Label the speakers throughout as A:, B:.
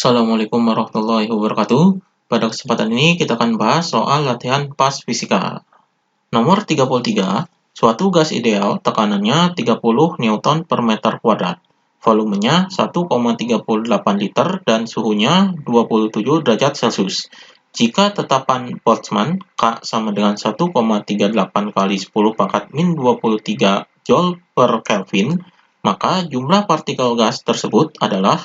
A: Assalamualaikum warahmatullahi wabarakatuh. Pada kesempatan ini kita akan bahas soal latihan PAS Fisika. Nomor 33, suatu gas ideal tekanannya 30 Newton per meter kuadrat. Volumenya 1,38 liter dan suhunya 27 derajat Celcius. Jika tetapan Boltzmann K sama dengan 1,38 kali 10 pangkat min 23 Joule per Kelvin, maka jumlah partikel gas tersebut adalah.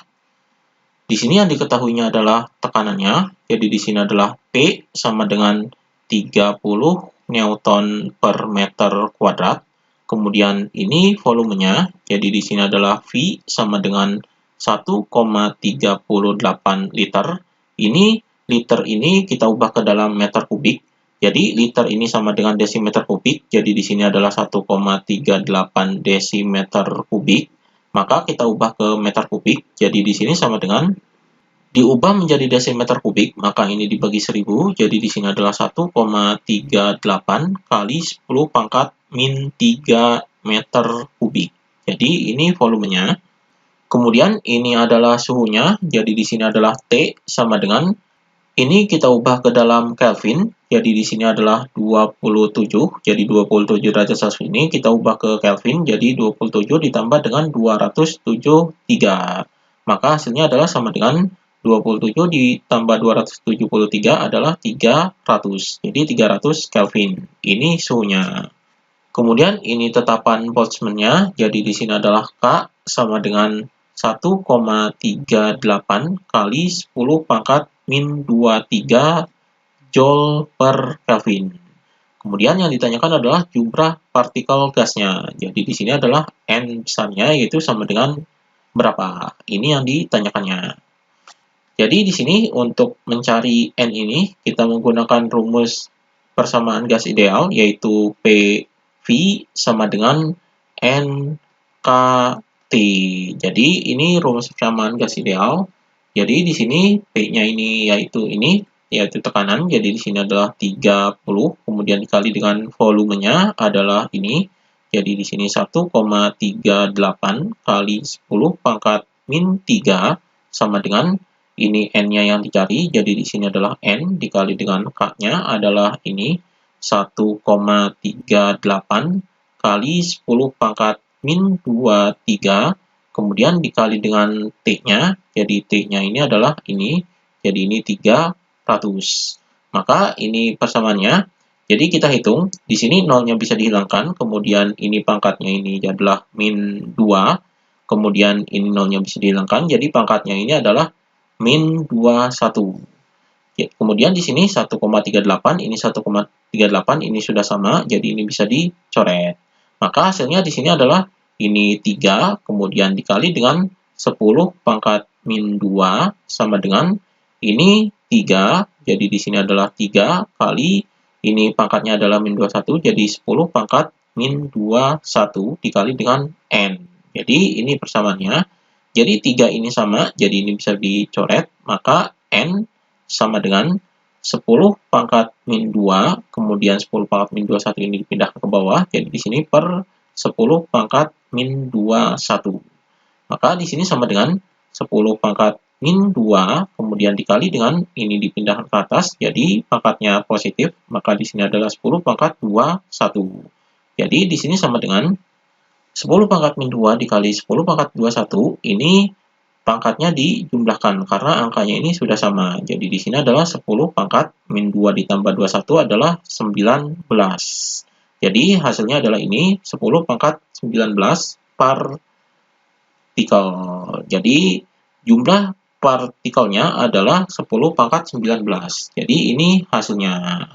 A: Di sini yang diketahuinya adalah tekanannya, jadi di sini adalah P sama dengan 30 Newton per meter kuadrat. Kemudian ini volumenya, jadi di sini adalah V sama dengan 1,38 liter. Ini liter ini kita ubah ke dalam meter kubik. Jadi liter ini sama dengan desimeter kubik, jadi di sini adalah 1,38 desimeter kubik. Maka kita ubah ke meter kubik, jadi di sini sama dengan diubah menjadi desimeter kubik, maka ini dibagi 1000, jadi di sini adalah 1,38 kali 10 pangkat min 3 meter kubik. Jadi ini volumenya. Kemudian ini adalah suhunya, jadi di sini adalah T sama dengan, ini kita ubah ke dalam Kelvin, jadi di sini adalah 27, jadi 27 derajat Celcius ini kita ubah ke Kelvin, jadi 27 ditambah dengan 273. Maka hasilnya adalah sama dengan 27 ditambah 273 adalah 300. Jadi 300 Kelvin. Ini suhunya. Kemudian ini tetapan Boltzmann-nya, jadi di sini adalah K sama dengan 1,38 kali 10 pangkat min 23 Joule per Kelvin. Kemudian yang ditanyakan adalah jumlah partikel gasnya. Jadi di sini adalah N besarnya, yaitu sama dengan berapa. Ini yang ditanyakannya. Jadi di sini untuk mencari N ini, kita menggunakan rumus persamaan gas ideal, yaitu PV sama dengan NKT. Jadi ini rumus persamaan gas ideal. Jadi di sini P-nya ini yaitu tekanan. Jadi di sini adalah 30, kemudian dikali dengan volumenya adalah ini. Jadi di sini 1,38 kali 10 pangkat min 3 sama dengan ini N-nya yang dicari, jadi di sini adalah N dikali dengan K-nya adalah ini 1,38 kali 10 pangkat min 23, kemudian dikali dengan T-nya, jadi T-nya ini adalah ini, jadi ini 300. Maka ini persamaannya, jadi kita hitung, di sini nolnya bisa dihilangkan, kemudian ini pangkatnya ini adalah min 2, kemudian ini nolnya bisa dihilangkan, jadi pangkatnya ini adalah min 21. Ya, kemudian di sini 1,38, ini 1,38, ini sudah sama, jadi ini bisa dicoret. Maka hasilnya di sini adalah ini 3, kemudian dikali dengan 10 pangkat min 2 sama dengan ini 3, jadi di sini adalah 3 kali ini pangkatnya adalah min 21, jadi 10 pangkat min 21 dikali dengan N. Jadi ini persamaannya. Jadi 3 ini sama, jadi ini bisa dicoret, maka N sama dengan 10 pangkat min 2, kemudian 10 pangkat min 21 ini dipindahkan ke bawah, jadi di sini per 10 pangkat min 21. Maka di sini sama dengan 10 pangkat min 2, kemudian dikali dengan ini dipindahkan ke atas, jadi pangkatnya positif, maka di sini adalah 10 pangkat 21. Jadi di sini sama dengan 10 pangkat min 2 dikali 10 pangkat 21, ini pangkatnya dijumlahkan karena angkanya ini sudah sama. Jadi di sini adalah 10 pangkat min 2 ditambah 21 adalah 19. Jadi hasilnya adalah ini 10 pangkat 19 partikel. Jadi jumlah partikelnya adalah 10 pangkat 19. Jadi ini hasilnya.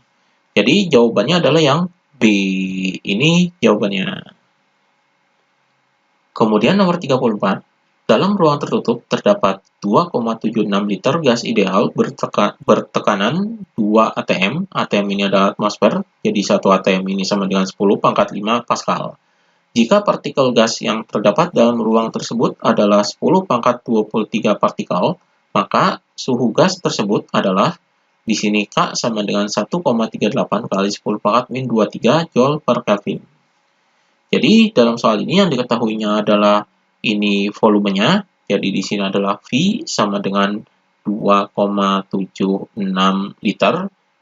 A: Jadi jawabannya adalah yang B. Ini jawabannya. Kemudian nomor 34, dalam ruang tertutup terdapat 2,76 liter gas ideal bertekanan 2 atm. Atm ini adalah atmosfer, jadi 1 atm ini sama dengan 10 pangkat 5 Pascal. Jika partikel gas yang terdapat dalam ruang tersebut adalah 10 pangkat 23 partikel, maka suhu gas tersebut adalah, di sini K sama dengan 1,38 kali 10 pangkat min 23 Joule per Kelvin. Jadi dalam soal ini yang diketahuinya adalah ini volumenya, jadi di sini adalah V sama dengan 2,76 liter.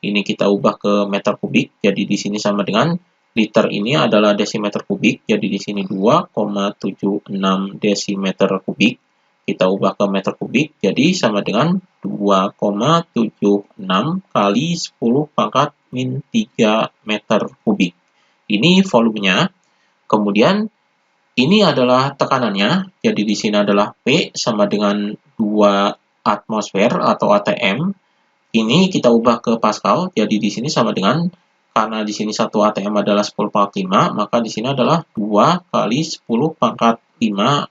A: Ini kita ubah ke meter kubik, jadi di sini sama dengan liter ini adalah desimeter kubik, jadi di sini 2,76 desimeter kubik. Kita ubah ke meter kubik, jadi sama dengan 2,76 kali 10 pangkat min 3 meter kubik. Ini volumenya. Kemudian ini adalah tekanannya, jadi di sini adalah P sama dengan 2 atmosfer atau ATM. Ini kita ubah ke Pascal, jadi di sini sama dengan, karena di sini 1 ATM adalah 10 pangkat 5, maka di sini adalah 2 kali 10 pangkat 5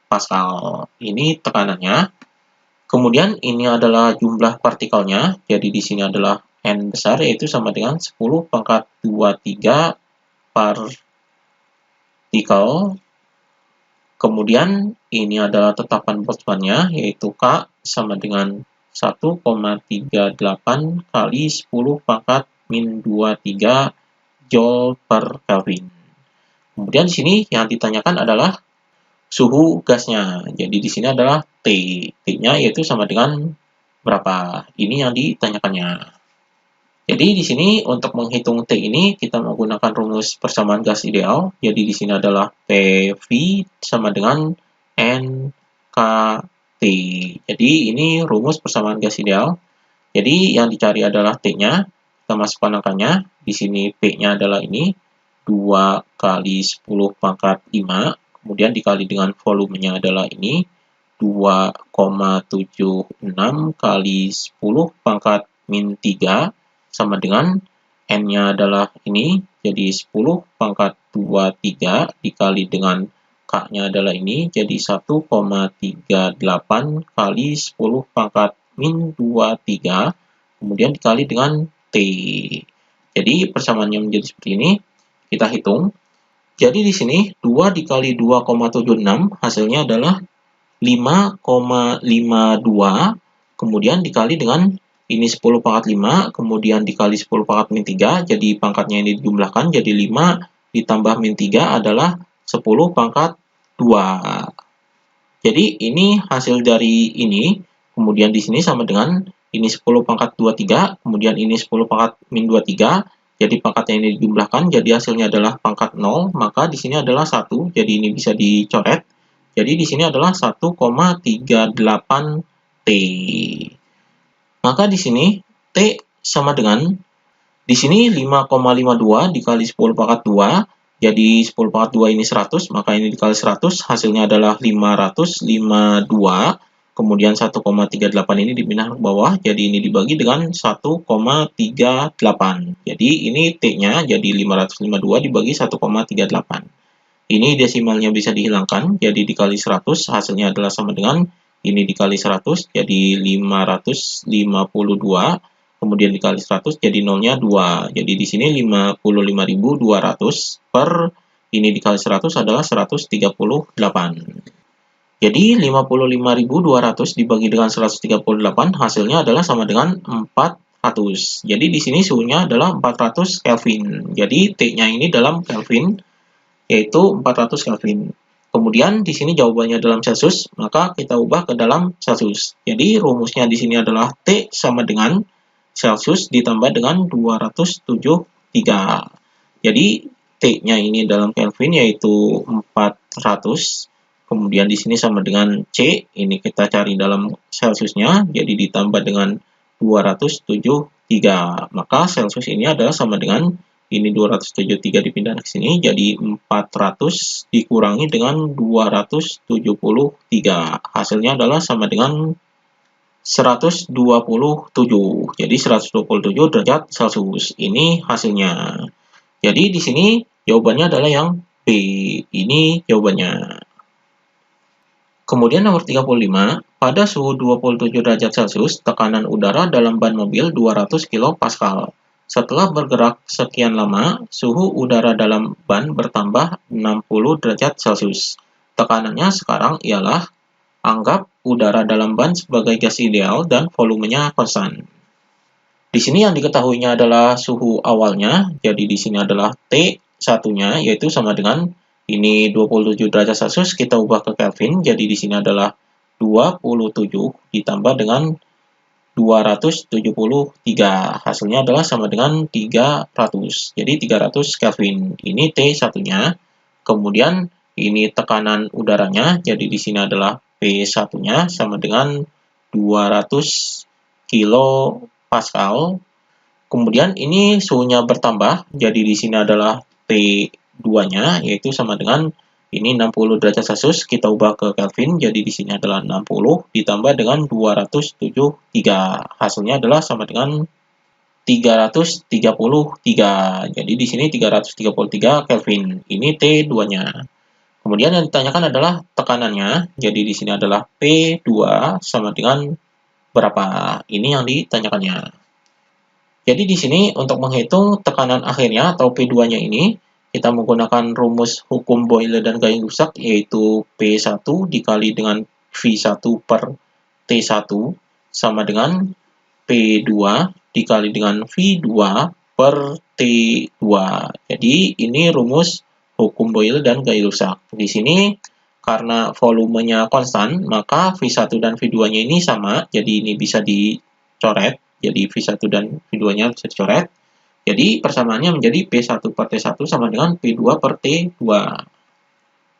A: Pascal. Ini tekanannya. Kemudian ini adalah jumlah partikelnya, jadi di sini adalah N besar, yaitu sama dengan 10 pangkat 23 partikel. Kemudian ini adalah tetapan Boltzmannnya, yaitu K sama dengan 1,38 kali 10 pangkat min 23 Joule per Kelvin. Kemudian di sini yang ditanyakan adalah suhu gasnya. Jadi di sini adalah T. T-nya yaitu sama dengan berapa? Ini yang ditanyakannya. Jadi di sini untuk menghitung T ini kita menggunakan rumus persamaan gas ideal. Jadi di sini adalah PV sama dengan NKT. Jadi ini rumus persamaan gas ideal. Jadi yang dicari adalah T-nya. Kita masukkan angkanya. Di sini P-nya adalah ini 2 kali 10 pangkat 5. Kemudian dikali dengan volumenya adalah ini 2,76 kali 10 pangkat min 3 sama dengan N-nya adalah ini, jadi 10 pangkat 23 dikali dengan K-nya adalah ini, jadi 1,38 kali 10 pangkat min 23, kemudian dikali dengan T. Jadi persamaannya menjadi seperti ini, kita hitung. Jadi di sini 2 dikali 2,76 hasilnya adalah 5,52, kemudian dikali dengan ini 10 pangkat 5, kemudian dikali 10 pangkat min 3, jadi pangkatnya ini dijumlahkan, jadi 5 ditambah min 3 adalah 10 pangkat 2. Jadi ini hasil dari ini, kemudian di sini sama dengan ini 10 pangkat 23, kemudian ini 10 pangkat min 23, jadi pangkatnya ini dijumlahkan, jadi hasilnya adalah pangkat 0, maka di sini adalah 1, jadi ini bisa dicoret. Jadi di sini adalah 1,38 T. Maka di sini T sama dengan, di sini 5,52 dikali 10 pangkat 2, jadi 10 pangkat 2 ini 100, maka ini dikali 100, hasilnya adalah 552, kemudian 1,38 ini dipindah ke bawah, jadi ini dibagi dengan 1,38. Jadi ini T-nya jadi 552 dibagi 1,38. Ini desimalnya bisa dihilangkan, jadi dikali 100, hasilnya adalah sama dengan ini dikali 100, jadi 552, kemudian dikali 100, jadi nolnya 2. Jadi di sini 55.200 per ini dikali 100 adalah 138. Jadi 55.200 dibagi dengan 138, hasilnya adalah sama dengan 400. Jadi di sini suhunya adalah 400 Kelvin. Jadi T-nya ini dalam Kelvin, yaitu 400 Kelvin. Kemudian di sini jawabannya dalam Celsius, maka kita ubah ke dalam Celsius. Jadi rumusnya di sini adalah T sama dengan Celsius ditambah dengan 273. Jadi T-nya ini dalam Kelvin yaitu 400. Kemudian di sini sama dengan C, ini kita cari dalam Celsiusnya, jadi ditambah dengan 273. Maka Celsius ini adalah sama dengan ini 273 dipindah ke sini, jadi 400 dikurangi dengan 273. Hasilnya adalah sama dengan 127. Jadi 127 derajat Celcius. Ini hasilnya. Jadi di sini jawabannya adalah yang B. Ini jawabannya. Kemudian nomor 35, pada suhu 27 derajat Celcius, tekanan udara dalam ban mobil 200 kPa. Setelah bergerak sekian lama, suhu udara dalam ban bertambah 60 derajat Celcius. Tekanannya sekarang ialah, anggap udara dalam ban sebagai gas ideal dan volumenya konstan. Di sini yang diketahuinya adalah suhu awalnya, jadi di sini adalah T1-nya, yaitu sama dengan ini 27 derajat Celcius, kita ubah ke Kelvin, jadi di sini adalah 27 ditambah dengan 273. Hasilnya adalah sama dengan 300. Jadi 300 Kelvin. Ini T1-nya. Kemudian ini tekanan udaranya. Jadi di sini adalah P1-nya sama dengan 200 kilopascal. Kemudian ini suhunya bertambah. Jadi di sini adalah P2-nya yaitu sama dengan ini 60 derajat Celcius, kita ubah ke Kelvin, jadi di sini adalah 60 ditambah dengan 273. Hasilnya adalah sama dengan 333. Jadi di sini 333 Kelvin. Ini T2-nya. Kemudian yang ditanyakan adalah tekanannya. Jadi di sini adalah P2 sama dengan berapa? Ini yang ditanyakannya. Jadi di sini untuk menghitung tekanan akhirnya atau P2-nya ini, kita menggunakan rumus hukum Boyle dan Gay-Lussac, yaitu P1 dikali dengan V1 per T1 sama dengan P2 dikali dengan V2 per T2. Jadi ini rumus hukum Boyle dan Gay-Lussac. Di sini karena volumenya konstan, maka V1 dan V2-nya ini sama, jadi ini bisa dicoret. Jadi V1 dan V2-nya bisa dicoret. Jadi persamaannya menjadi P1 per T1 sama dengan P2 per T2.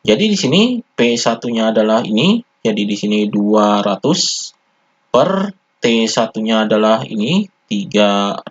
A: Jadi di sini P1-nya adalah ini, jadi di sini 200 per T1-nya adalah ini 300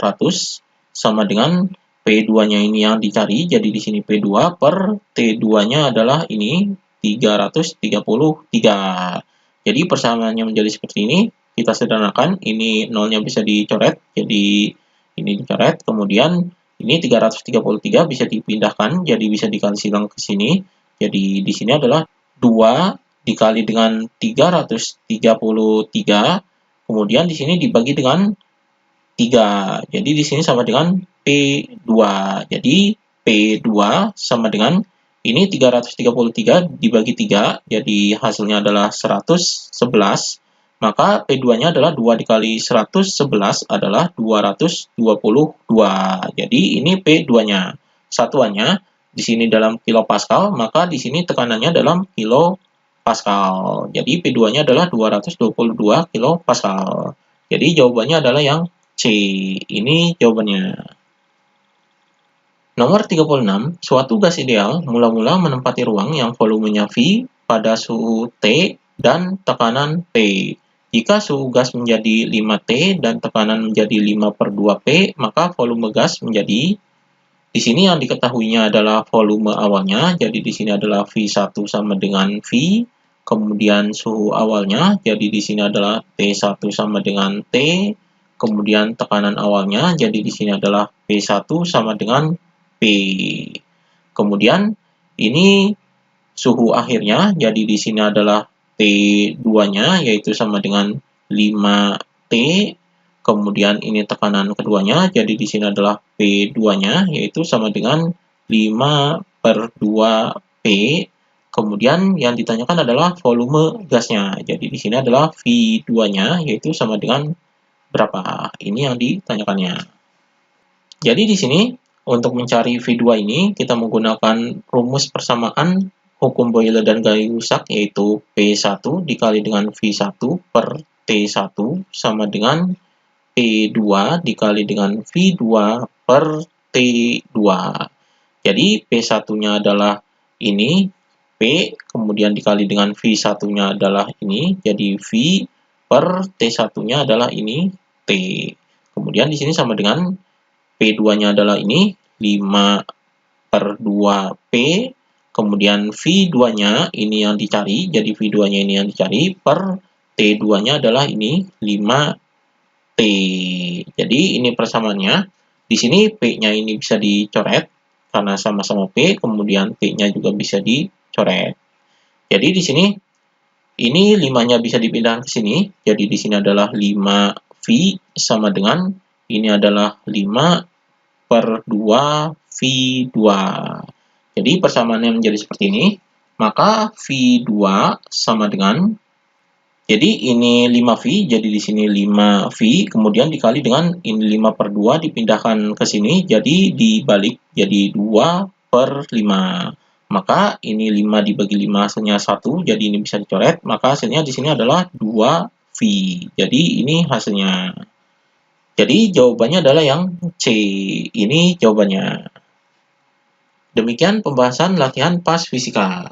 A: sama dengan P2-nya ini yang dicari, jadi di sini P2 per T2-nya adalah ini 333. Jadi persamaannya menjadi seperti ini, kita sederhanakan, ini nolnya bisa dicoret, jadi ini dicoret, kemudian ini 333 bisa dipindahkan, jadi bisa dikali silang ke sini. Jadi di sini adalah 2 dikali dengan 333, kemudian di sini dibagi dengan 3. Jadi di sini sama dengan P2. Jadi P2 sama dengan ini 333 dibagi 3, jadi hasilnya adalah 111. Maka P2-nya adalah 2 dikali 111 adalah 222. Jadi ini P2-nya. Satuannya di sini dalam kilopascal, maka di sini tekanannya dalam kilopascal. Jadi P2-nya adalah 222 kilopascal. Jadi jawabannya adalah yang C. Ini jawabannya. Nomor 36, suatu gas ideal mula-mula menempati ruang yang volumenya V pada suhu T dan tekanan P. Jika suhu gas menjadi 5T dan tekanan menjadi 5/2P, maka volume gas menjadi, di sini yang diketahuinya adalah volume awalnya, jadi di sini adalah V1 sama dengan V, kemudian suhu awalnya, jadi di sini adalah T1 sama dengan T, kemudian tekanan awalnya, jadi di sini adalah P1 sama dengan P. Kemudian ini suhu akhirnya, jadi di sini adalah T2-nya, yaitu sama dengan 5T. Kemudian ini tekanan keduanya, jadi di sini adalah P2-nya, yaitu sama dengan 5/2P. Kemudian yang ditanyakan adalah volume gasnya, jadi di sini adalah V2-nya, yaitu sama dengan berapa? Ini yang ditanyakannya. Jadi di sini untuk mencari V2 ini, kita menggunakan rumus persamaan hukum Boyle dan Gay-Lussac, yaitu P1 dikali dengan V1 per T1 sama dengan P2 dikali dengan V2 per T2. Jadi P1-nya adalah ini, P, kemudian dikali dengan V1-/nya adalah ini, jadi V per T1-nya adalah ini, T. Kemudian di sini sama dengan P2-nya adalah ini, 5/2P, kemudian V2-nya ini yang dicari, jadi V2-nya ini yang dicari, per T2-nya adalah ini, 5T. Jadi ini persamaannya. Di sini P-nya ini bisa dicoret, karena sama-sama P, kemudian T-nya juga bisa dicoret. Jadi di sini, ini 5-nya bisa dipindahkan ke sini, jadi di sini adalah 5V sama dengan, ini adalah 5/2V2. Jadi persamaannya menjadi seperti ini, maka V2 sama dengan, jadi ini 5V, jadi di sini 5V, kemudian dikali dengan ini 5/2 dipindahkan ke sini, jadi dibalik, jadi 2/5. Maka ini 5 dibagi 5 hasilnya 1, jadi ini bisa dicoret, maka hasilnya di sini adalah 2V V. Jadi ini hasilnya. Jadi jawabannya adalah yang C. Ini jawabannya. Demikian pembahasan latihan PAS Fisika.